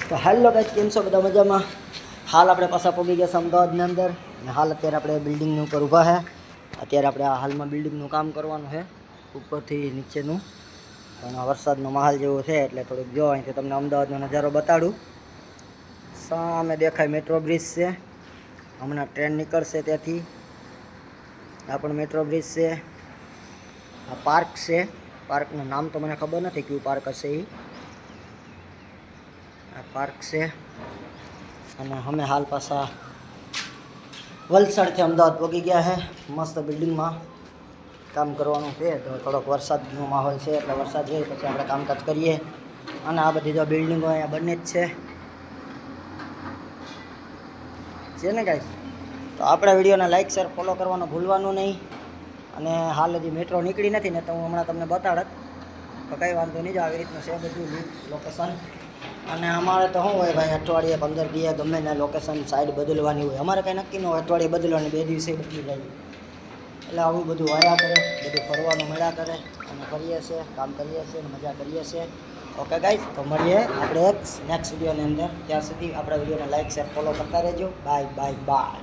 તો hello guys, કેમ છો બધા? મજામાં? હાલ આપણે પાછા પહોંચી ગયા છે અમદાવાદની અંદર અને હાલ અત્યારે આપણે બિલ્ડિંગની ઉપર ઊભા છે. અત્યારે આપણે આ હાલમાં બિલ્ડિંગનું કામ કરવાનું છે, ઉપરથી નીચેનું. પણ વરસાદનો માહોલ જેવો છે એટલે થોડુંક જો અહીંથી તમને અમદાવાદનો નજારો બતાડું. સામે દેખાય મેટ્રો બ્રિજ છે, હમણાં ટ્રેન નીકળશે ત્યાંથી. આ પણ મેટ્રો બ્રિજ છે. આ પાર્ક છે, પાર્કનું નામ તો મને ખબર નથી કયું પાર્ક હશે એ. આ પાર્ક છે અને અમે હાલ પાછા વલસાડથી અમદાવાદ પહોંચી ગયા છે. મસ્ત બિલ્ડિંગમાં કામ કરવાનું છે, તો થોડોક વરસાદનો માહોલ છે એટલે વરસાદ જોઈએ પછી આપણે કામકાજ કરીએ. અને આ બધી જો બિલ્ડિંગો અહીંયા બને જ છે ને ગાઈસ. તો આપણા વિડીયોને લાઇક શેર ફોલો કરવાનું ભૂલવાનું નહીં. અને હાલ હજી મેટ્રો નીકળી નથી ને તો હું હમણાં તમને બતાડત, તો કંઈ વાંધો નહીં. જ આવી રીતનું છે બધું લોકેશન. અને અમારે તો શું હોય ભાઈ, અઠવાડિયે 15 દિવસે ગમે ને લોકેશન સાઈડ બદલવાની હોય. અમારે કંઈ નક્કી ન હોય અઠવાડિયે બદલવાની, 2 દિવસે બદલી જાય. એટલે આવું બધું વાયા કરે, બધું ફરવાનું મળ્યા કરે અને કરીએ છીએ, કામ કરીએ છીએ અને મજા કરીએ છીએ. ઓકે ગાઈસ, તો મળીએ આપણે નેક્સ્ટ વિડીયોની અંદર. ત્યાં સુધી આપણા વિડીયોને લાઇક શેર ફોલો કરતા રહેજો. Bye bye bye.